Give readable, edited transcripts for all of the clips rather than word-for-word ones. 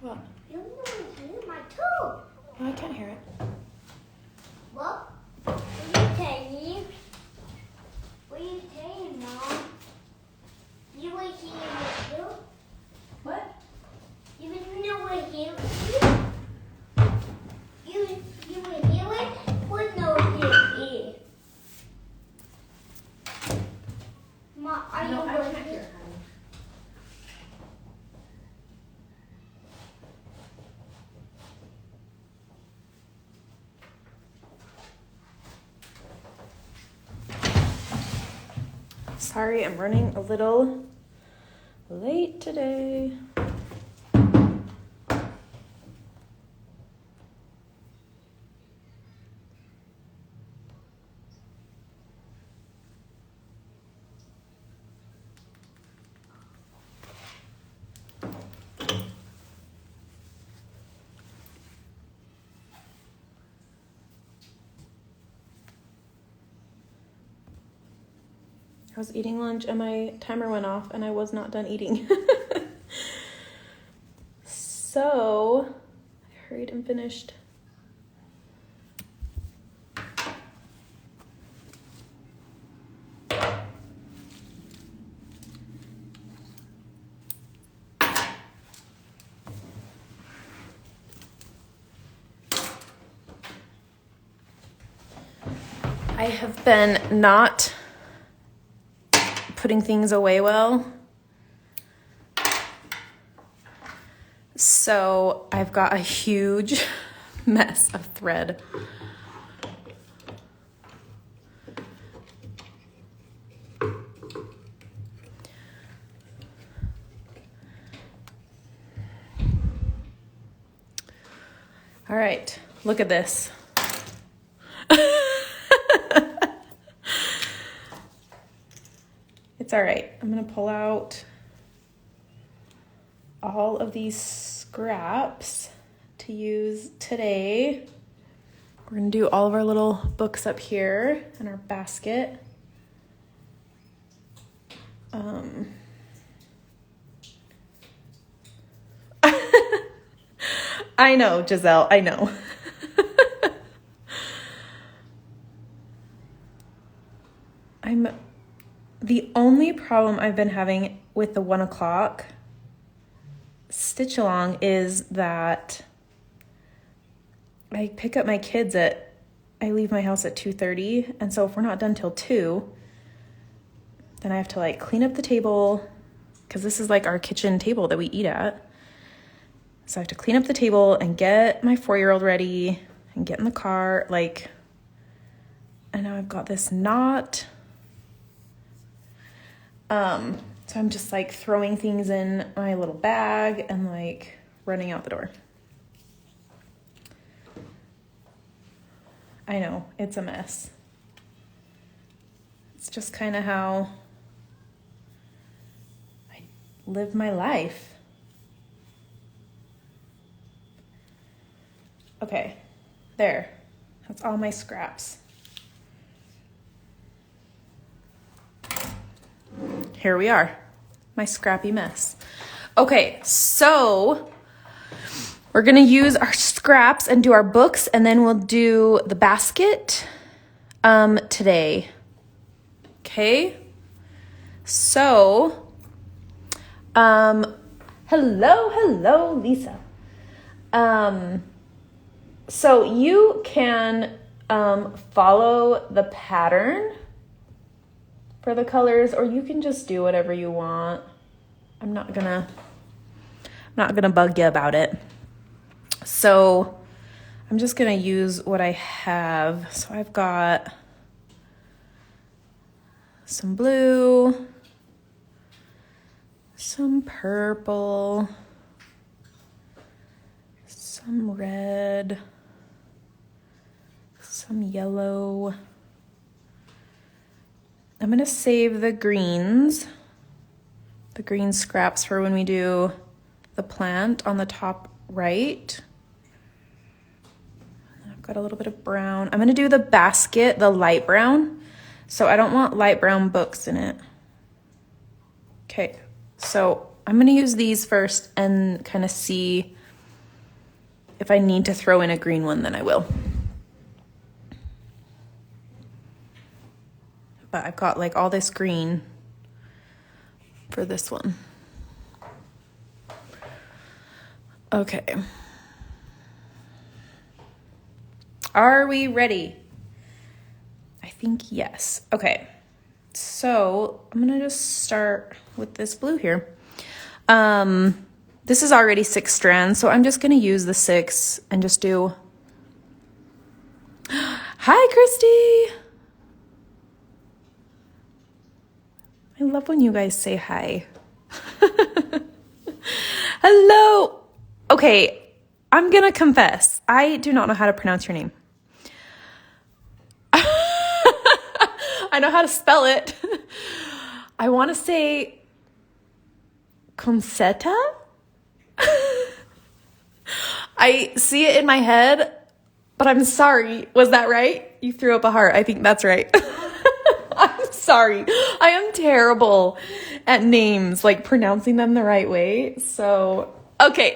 What? You don't hear my toe. Oh, I can't hear it. What? What are you saying? What are you saying, Mom? You were here with you? What? You were here with you? You were here with? Was no here. Mom, are you with me? Sorry, I'm running a little late today. I was eating lunch and my timer went off and I was not done eating. So I hurried and finished. I have been not putting things away well. So I've got a huge mess of thread. All right, look at this. It's all right. I'm gonna pull out all of these scraps to use today. We're gonna do all of our little books up here in our basket. I know, Giselle, I know. The only problem I've been having with the 1 o'clock stitch along is that I pick up my kids I leave my house at 2:30. And so if we're not done till 2, then I have to like clean up the table, because this is like our kitchen table that we eat at. So I have to clean up the table and get my 4-year-old ready and get in the car. And now I've got this knot. So I'm just like throwing things in my little bag and like running out the door. I know, it's a mess. It's just kind of how I live my life. Okay, there. That's all my scraps. Here we are, my scrappy mess. Okay, so we're gonna use our scraps and do our books, and then we'll do the basket today. Okay, so hello Lisa. So you can follow the pattern for the colors, or you can just do whatever you want. I'm not gonna bug you about it. So I'm just gonna use what I have. So I've got some blue, some purple, some red, some yellow. I'm gonna save the green scraps for when we do the plant on the top right. I've got a little bit of brown. I'm gonna do the basket, the light brown. So I don't want light brown books in it. Okay, so I'm gonna use these first and kind of see if I need to throw in a green one, then I will. But I've got like all this green for this one. Okay. Are we ready? I think yes. Okay. So I'm gonna just start with this blue here. This is already 6 strands, so I'm just gonna use the 6 and just do. Hi, Christy. I love when you guys say hi. Hello. Okay, I'm gonna confess. I do not know how to pronounce your name. I know how to spell it. I want to say Concetta. I see it in my head, but I'm sorry. Was that right? You threw up a heart. I think that's right. I'm sorry. I am terrible at names, like pronouncing them the right way. So, okay.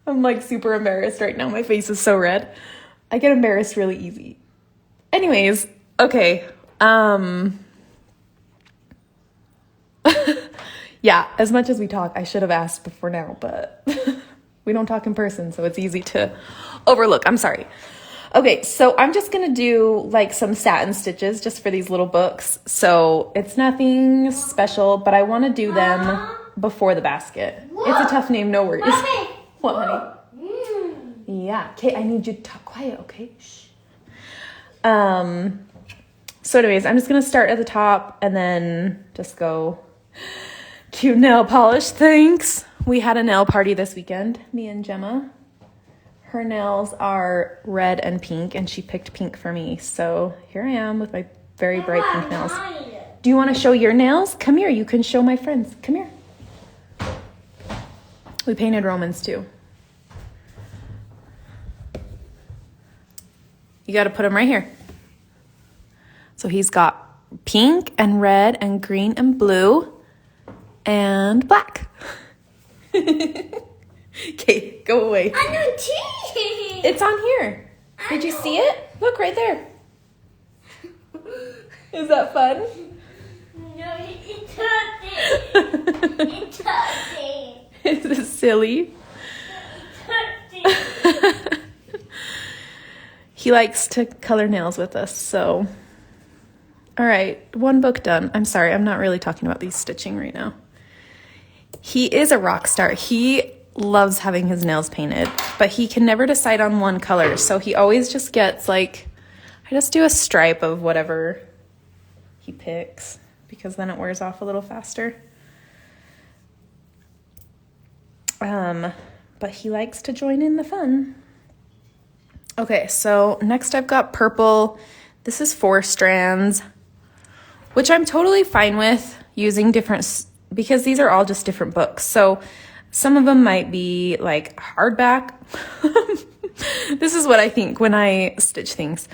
I'm like super embarrassed right now. My face is so red. I get embarrassed really easy. Anyways, okay. Yeah, as much as we talk, I should have asked before now, but we don't talk in person, so it's easy to overlook. I'm sorry. Okay, so I'm just going to do like some satin stitches just for these little books. So it's nothing special, but I want to do them before the basket. It's a tough name, no worries. Mommy. What, honey? Yeah. Okay, I need you to talk quiet, okay? Shh. So anyways, I'm just going to start at the top and then just go cute nail polish. Thanks. We had a nail party this weekend, me and Gemma. Her nails are red and pink, and she picked pink for me. So here I am with my very bright pink nails. Do you want to show your nails? Come here. You can show my friends. Come here. We painted Romans too. You got to put them right here. So he's got pink and red and green and blue and black. Okay, go away. I know tea. It's on here. Did you see it? Look right there. Is that fun? No, it's hurting. It's hurting. Is this silly? It's hurting. He likes to color nails with us, so. All right, one book done. I'm sorry, I'm not really talking about these stitching right now. He is a rock star. He loves having his nails painted, but he can never decide on one color. So he always just gets like, I just do a stripe of whatever he picks because then it wears off a little faster. But he likes to join in the fun. Okay, so next I've got purple. This is 4 strands, which I'm totally fine with using different, because these are all just different books. So some of them might be like hardback. This is what I think when I stitch things.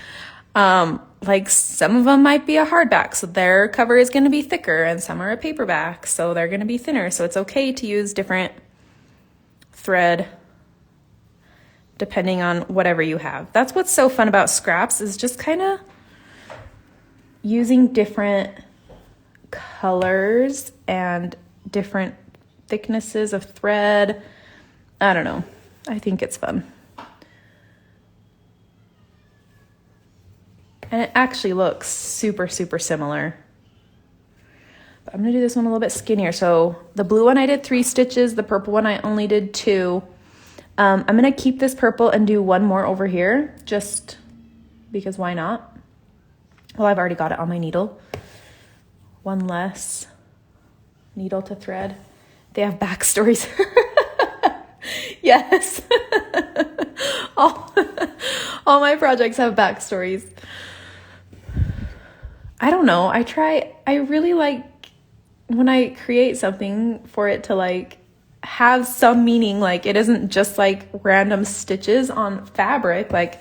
Like some of them might be a hardback, so their cover is going to be thicker, and some are a paperback, so they're going to be thinner. So it's okay to use different thread depending on whatever you have. That's what's so fun about scraps, is just kind of using different colors and different thicknesses of thread. I don't know. I think it's fun. And it actually looks super, super similar. But I'm going to do this one a little bit skinnier. So the blue one I did 3 stitches. The purple one I only did 2. I'm going to keep this purple and do one more over here, just because why not? Well, I've already got it on my needle. One less needle to thread. They have backstories. Yes. all my projects have backstories. I don't know. I really like when I create something for it to like have some meaning. Like it isn't just like random stitches on fabric. Like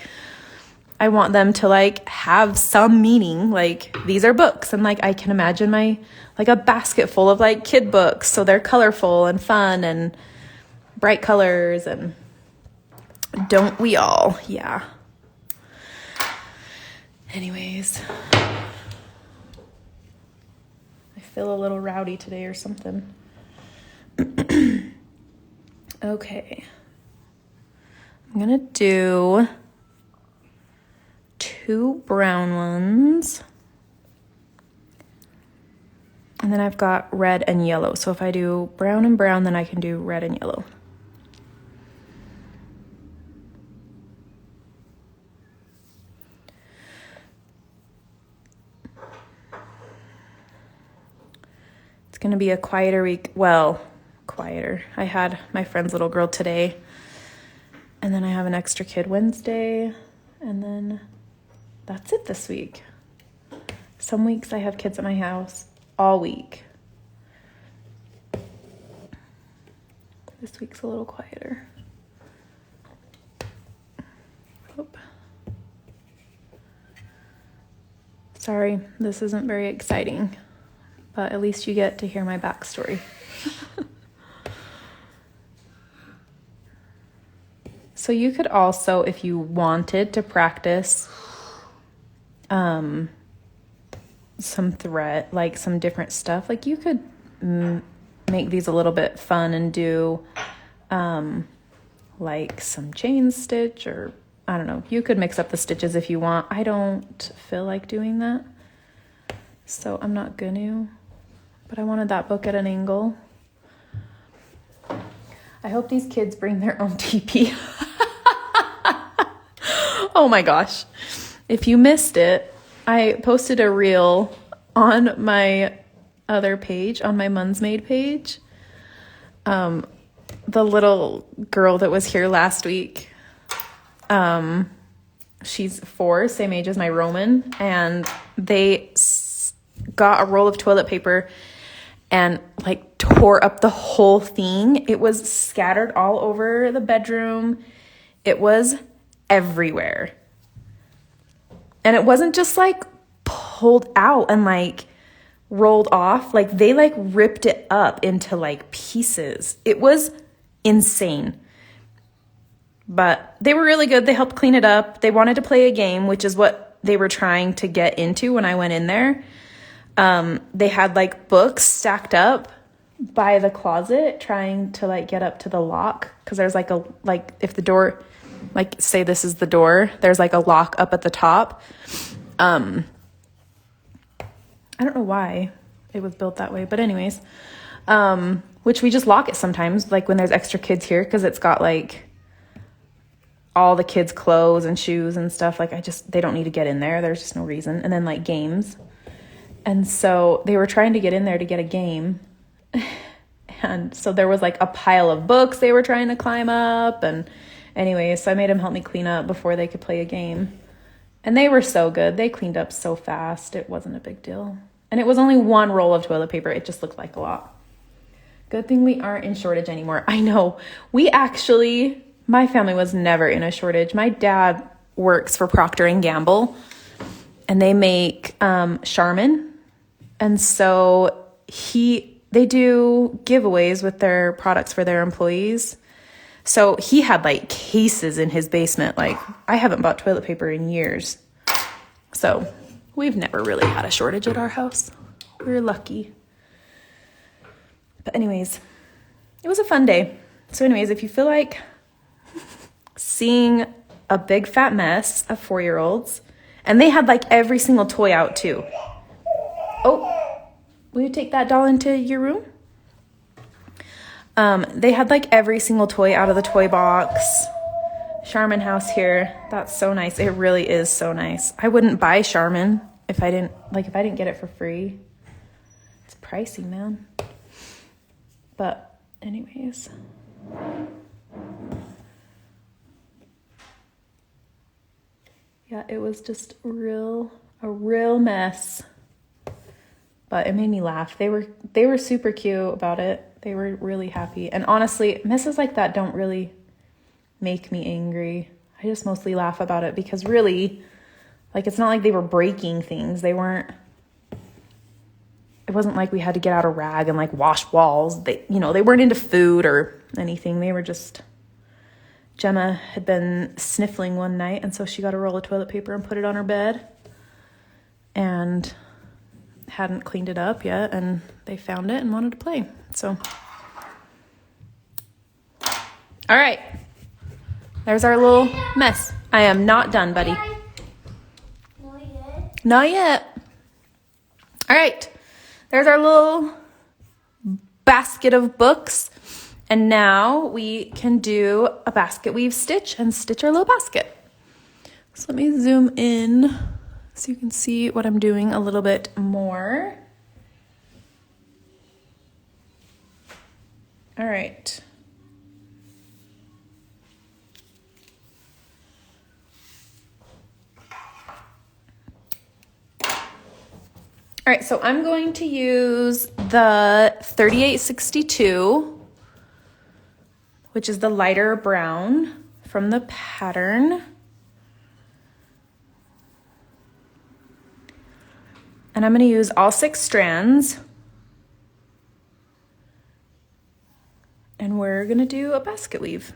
I want them to like have some meaning. Like these are books, and like I can imagine my like a basket full of like kid books, so they're colorful and fun and bright colors, and Don't we all? Yeah. Anyways, I feel a little rowdy today or something. Okay. I'm gonna do 2 brown ones. And then I've got red and yellow. So if I do brown and brown, then I can do red and yellow. It's gonna be a quieter week. Well, quieter. I had my friend's little girl today. And then I have an extra kid Wednesday. And then that's it this week. Some weeks I have kids at my house all week. This week's a little quieter. Oop. Sorry, this isn't very exciting, but at least you get to hear my backstory. So you could also, if you wanted to practice some thread, like some different stuff, like you could make these a little bit fun and do like some chain stitch, or I don't know, you could mix up the stitches if you want. I don't feel like doing that, so I'm not gonna, but I wanted that book at an angle. I hope these kids bring their own TP. Oh my gosh. If you missed it, I posted a reel on my other page, on my Mun's Maid page. The little girl that was here last week, she's 4, same age as my Roman, and they got a roll of toilet paper and like tore up the whole thing. It was scattered all over the bedroom. It was everywhere. And it wasn't just like pulled out and like rolled off. Like they like ripped it up into like pieces. It was insane. But they were really good. They helped clean it up. They wanted to play a game, which is what they were trying to get into when I went in there. They had like books stacked up by the closet, trying to like get up to the lock. Cause there's like if the door, like say this is the door, there's like a lock up at the top. I don't know why it was built that way, but anyways, which we just lock it sometimes, like when there's extra kids here, cause it's got like all the kids' clothes and shoes and stuff. Like they don't need to get in there. There's just no reason. And then like games. And so they were trying to get in there to get a game. And so there was like a pile of books they were trying to climb up. And anyway, so I made them help me clean up before they could play a game. And they were so good. They cleaned up so fast. It wasn't a big deal. And it was only 1 roll of toilet paper. It just looked like a lot. Good thing we aren't in shortage anymore. I know. My family was never in a shortage. My dad works for Procter & Gamble, and they make Charmin. And so they do giveaways with their products for their employees. So he had like cases in his basement. Like I haven't bought toilet paper in years. So we've never really had a shortage at our house. We're lucky. But anyways, it was a fun day. So anyways, if you feel like seeing a big fat mess of 4-year-olds, and they had like every single toy out too. Oh, will you take that doll into your room? They had like every single toy out of the toy box. Charmin house here. That's so nice. It really is so nice. I wouldn't buy Charmin if I didn't get it for free. It's pricey, man. But anyways. Yeah, it was just a real mess. But it made me laugh. They were super cute about it. They were really happy. And honestly, messes like that don't really make me angry. I just mostly laugh about it because really, like, it's not like they were breaking things. It wasn't like we had to get out a rag and like wash walls. They weren't into food or anything. They were just Gemma had been sniffling one night, and so she got a roll of toilet paper and put it on her bed and hadn't cleaned it up yet, and they found it and wanted to play. So, all right, there's our little mess. I am not done, buddy. Not yet. All right, there's our little basket of books. And now we can do a basket weave stitch and stitch our little basket. So let me zoom in so you can see what I'm doing a little bit more. All right. All right, so I'm going to use the 3862, which is the lighter brown from the pattern. And I'm going to use all 6 strands. And we're going to do a basket weave.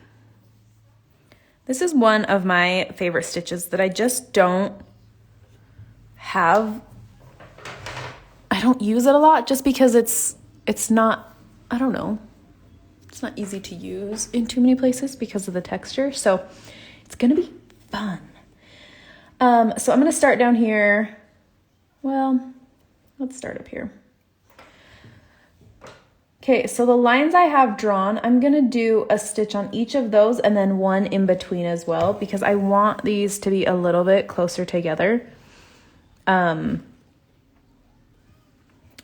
This is one of my favorite stitches that I just don't have. I don't use it a lot just because it's not, I don't know. It's not easy to use in too many places because of the texture. So it's going to be fun. So I'm going to start down here. Well, let's start up here. Okay, so the lines I have drawn, I'm going to do a stitch on each of those and then one in between as well because I want these to be a little bit closer together.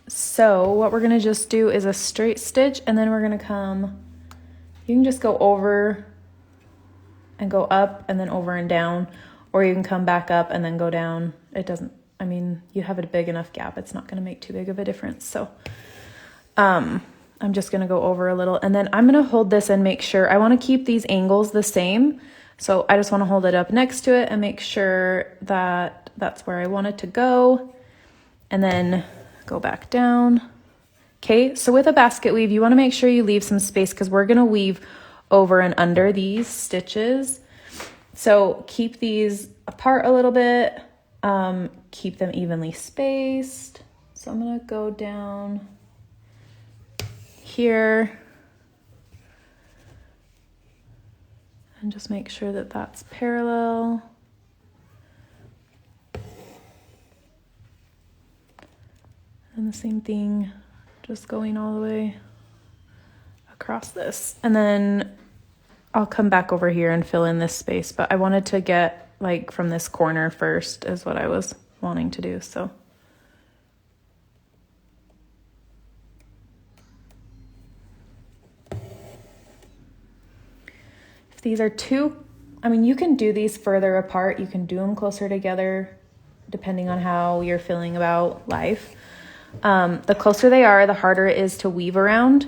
So what we're going to just do is a straight stitch, and then we're going to come, you can just go over and go up and then over and down, or you can come back up and then go down. It doesn't, I mean, you have a big enough gap. It's not going to make too big of a difference. So I'm just going to go over a little, and then I'm going to hold this and make sure, I want to keep these angles the same. So I just want to hold it up next to it and make sure that that's where I want it to go. And then go back down. Okay, so with a basket weave, you want to make sure you leave some space because we're going to weave over and under these stitches. So keep these apart a little bit, keep them evenly spaced. So I'm going to go down here and just make sure that that's parallel. And the same thing, just going all the way across this. And then I'll come back over here and fill in this space, but I wanted to get like from this corner first is what I was wanting to do, so. If these are too, I mean, you can do these further apart, you can do them closer together, depending on how you're feeling about life. The closer they are, the harder it is to weave around,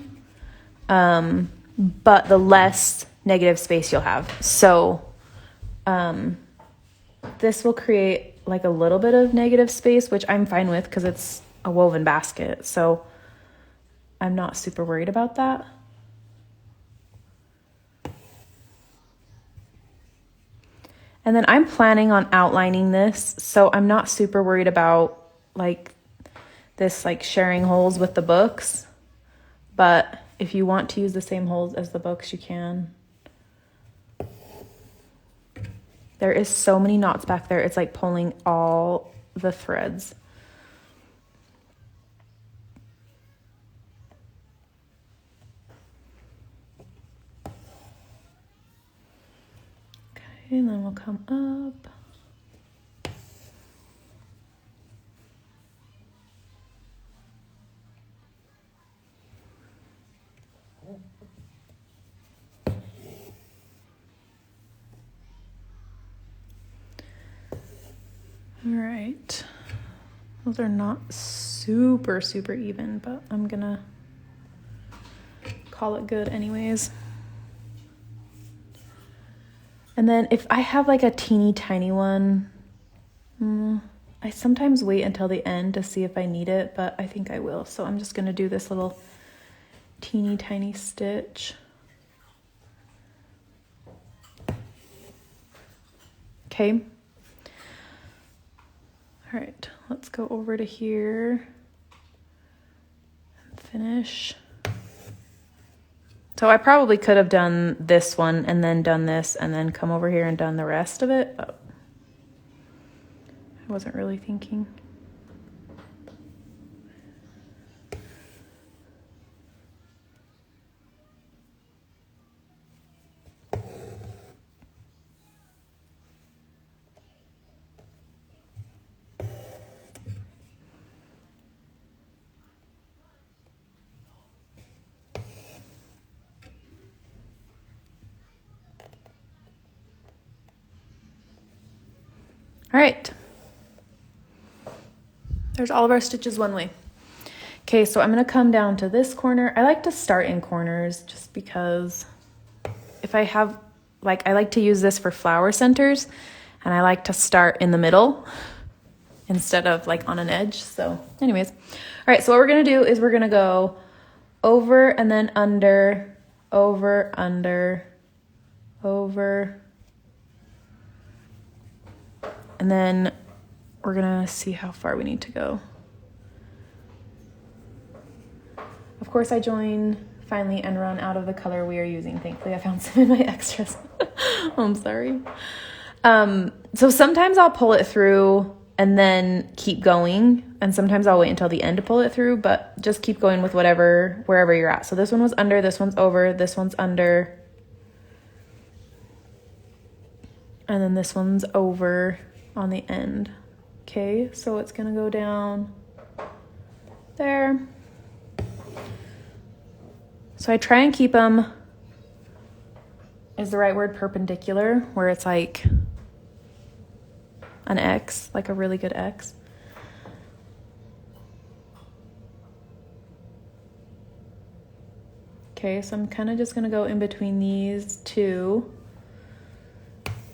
but the less negative space you'll have. So this will create like a little bit of negative space, which I'm fine with because it's a woven basket. So I'm not super worried about that. And then I'm planning on outlining this, so I'm not super worried about like this like sharing holes with the books, but if you want to use the same holes as the books, you can. There is so many knots back there, it's like pulling all the threads. Okay, and then we'll come up. All right, those are not super even, but I'm gonna call it good anyways. And then if I have like a teeny tiny one, I sometimes wait until the end to see if I need it, but I think I will. So I'm just gonna do this little teeny tiny stitch. Okay. All right, let's go over to here and finish. So I probably could have done this one and then done this and then come over here and done the rest of it, but I wasn't really thinking. All right. There's all of our stitches one way. Okay, so I'm gonna come down to this corner. I like to start in corners just because if I have, I like to use this for flower centers, and I like to start in the middle instead of on an edge. So anyways, all right, so what we're gonna do is we're gonna go over and then under, over, under, over, and then we're gonna see how far we need to go. Of course, I join finally and run out of the color we are using. Thankfully, I found some in my extras. I'm sorry. So sometimes I'll pull it through and then keep going, and sometimes I'll wait until the end to pull it through, but just keep going with wherever you're at. So this one was under, this one's over, this one's under, and then this one's over on the end. Okay, so it's gonna go down there. So I try and keep them, is the right word, perpendicular, where it's like an X, like a really good X. Okay, so I'm kind of just gonna go in between these two,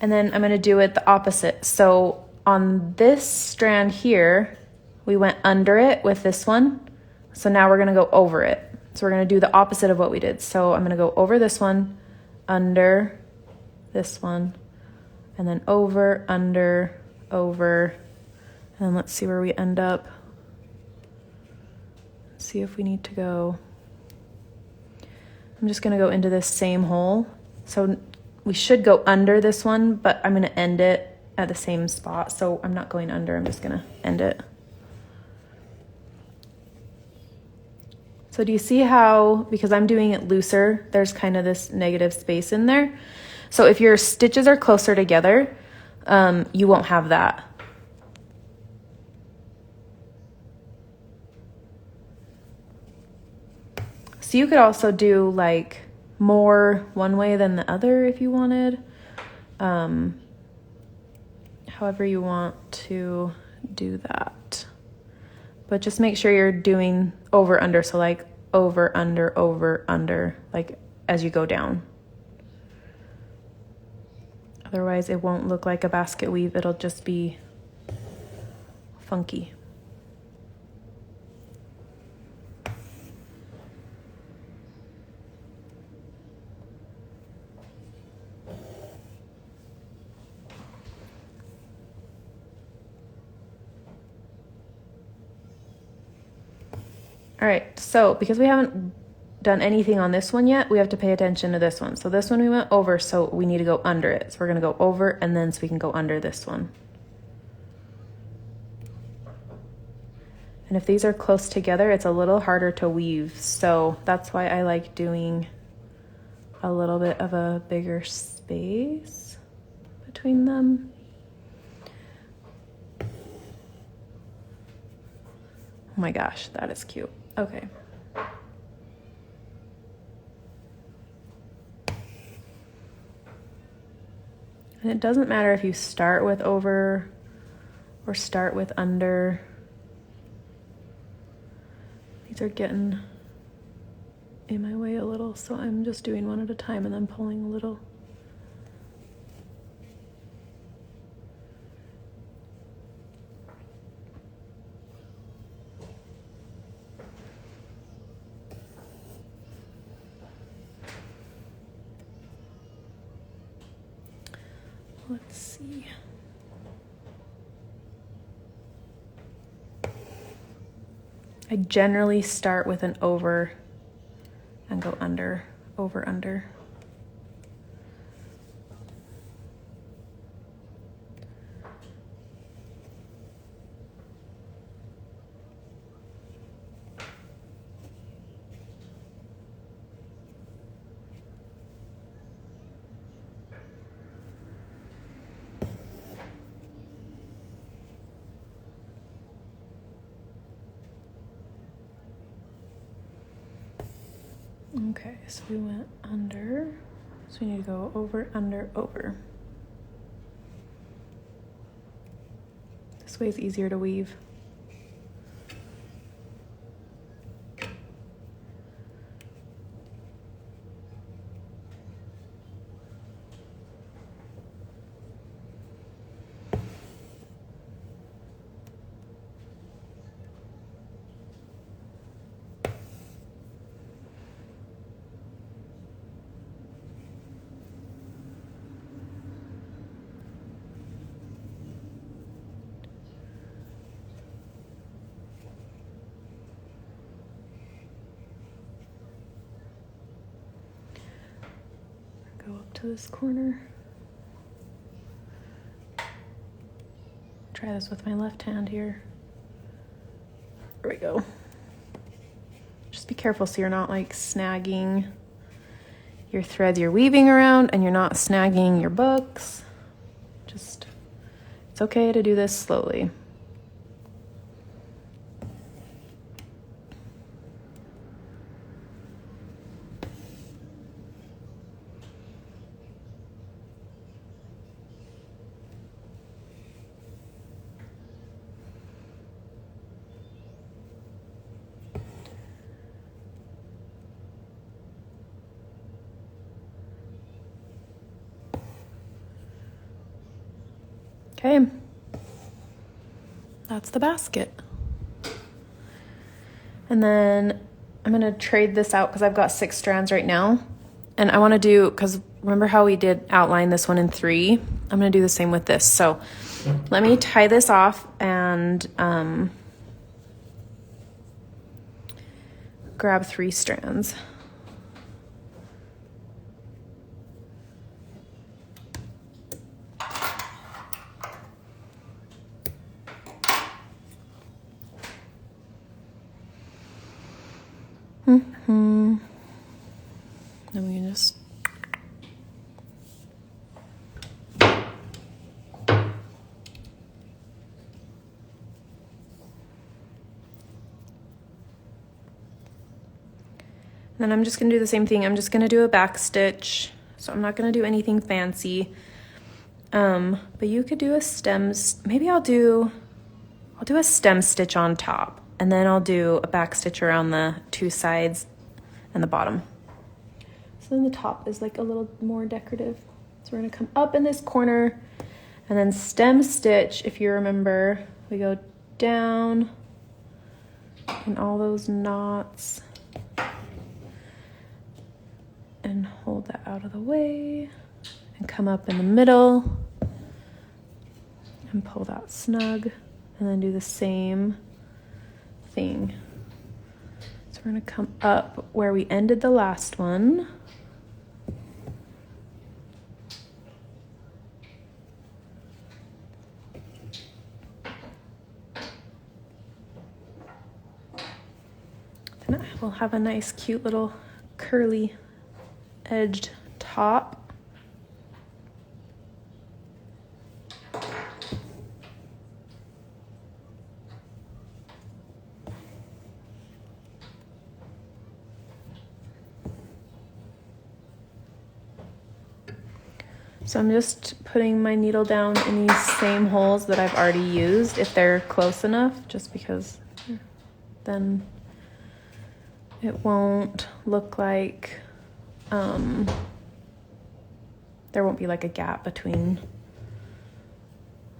and then I'm gonna do it the opposite. So on this strand here, we went under it with this one. So now we're gonna go over it. So we're gonna do the opposite of what we did. So I'm gonna go over this one, under this one, and then over, under, over, and then let's see where we end up. See if we need to go. I'm just gonna go into this same hole. So we should go under this one, but I'm gonna end it at the same spot. So I'm not going under, I'm just gonna end it. So do you see how, because I'm doing it looser, there's kind of this negative space in there? So if your stitches are closer together, you won't have that. So you could also do more one way than the other if you wanted. However you want to do that. But just make sure you're doing over, under. So over, under, as you go down. Otherwise it won't look like a basket weave. It'll just be funky. All right, so because we haven't done anything on this one yet, we have to pay attention to this one. So this one we went over, so we need to go under it. So we're gonna go over and then so we can go under this one. And if these are close together, it's a little harder to weave. So that's why I like doing a little bit of a bigger space between them. Oh my gosh, that is cute. Okay. And it doesn't matter if you start with over or start with under. These are getting in my way a little, so I'm just doing one at a time and then pulling a little. Let's see. I generally start with an over and go under, over, under. Okay, so we went under, so we need to go over, under, over. This way is easier to weave. Go up to this corner. Try this with my left hand here. There we go. Just be careful so you're not like snagging your threads you're weaving around and you're not snagging your books. Just, it's okay to do this slowly. Okay, that's the basket. And then I'm gonna trade this out because I've got 6 strands right now. And I wanna do, because remember how we did outline this one in 3? I'm gonna do the same with this. So let me tie this off and grab 3 strands. Then we can just then I'm just gonna do the same thing. I'm just gonna do a back stitch. So I'm not gonna do anything fancy. But you could do a stems. Maybe I'll do a stem stitch on top, and then I'll do a back stitch around the 2 sides and the bottom. So then the top is like a little more decorative. So we're gonna come up in this corner and then stem stitch. If you remember, we go down in all those knots and hold that out of the way and come up in the middle and pull that snug and then do the same thing. So we're gonna come up where we ended the last one. Then we'll have a nice cute little curly edged top. So I'm just putting my needle down in these same holes that I've already used if they're close enough, just because then it won't look like there won't be like a gap between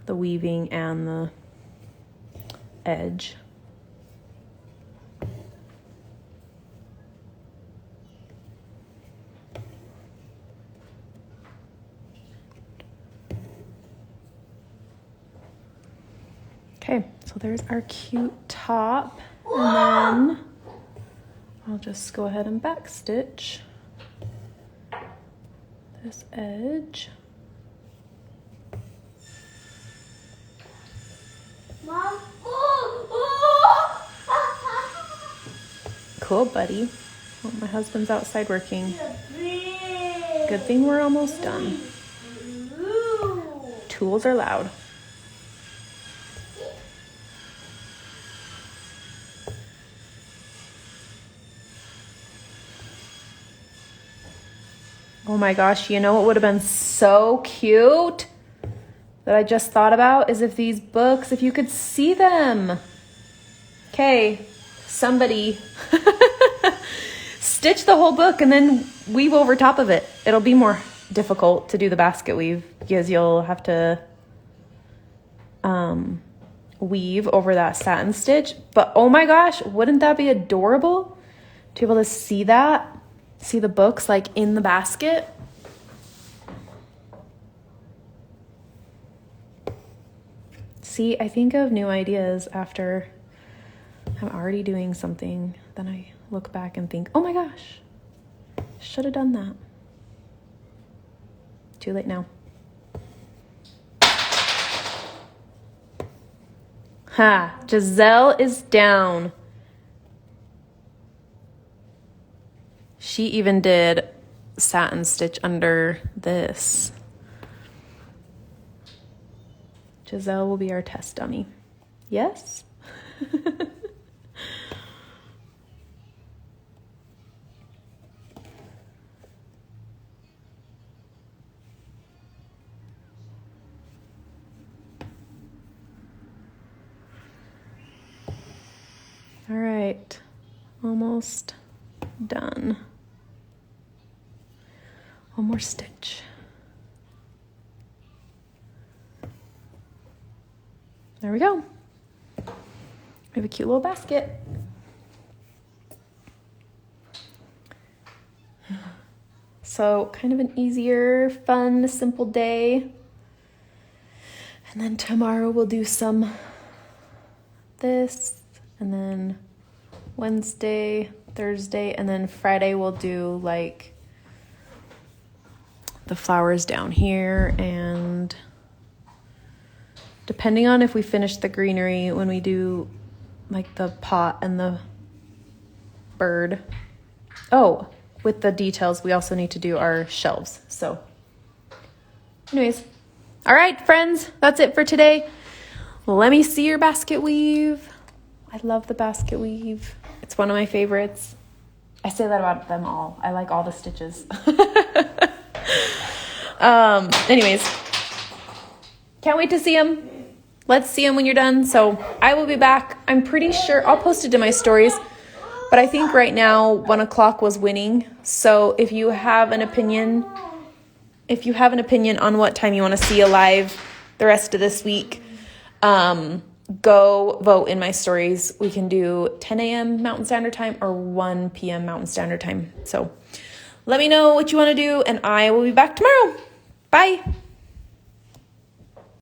the weaving and the edge. Okay, so there's our cute top, and then I'll just go ahead and back stitch this edge. Mom. Cool, buddy. Well, my husband's outside working. Good thing we're almost done. Tools are loud. Oh my gosh, you know what would have been so cute that I just thought about is if these books, if you could see them. Okay, somebody stitch the whole book and then weave over top of it. It'll be more difficult to do the basket weave because you'll have to weave over that satin stitch. But oh my gosh, wouldn't that be adorable to be able to see that? See the books like in the basket? See, I think of new ideas after I'm already doing something. Then I look back and think, oh my gosh, should have done that. Too late now. Ha, Giselle is down. She even did satin stitch under this. Giselle will be our test dummy. Yes? All right, almost done. One more stitch. There we go. We have a cute little basket. So kind of an easier, fun, simple day. And then tomorrow we'll do some this, and then Wednesday, Thursday, and then Friday we'll do like the flowers down here, and depending on if we finish the greenery, when we do like the pot and the bird. Oh, with the details, we also need to do our shelves. So anyways, all right, friends, that's it for today. Let me see your basket weave. I love the basket weave. It's one of my favorites. I say that about them all. I like all the stitches. Anyways, can't wait to see them. Let's see them when you're done. So I will be back. I'm pretty sure I'll post it in my stories, but I think right now 1 o'clock was winning. So if you have an opinion on what time you want to see alive the rest of this week, go vote in my stories. We can do 10 a.m. Mountain Standard Time or 1 p.m. Mountain Standard Time. So let me know what you want to do, and I will be back tomorrow. Bye.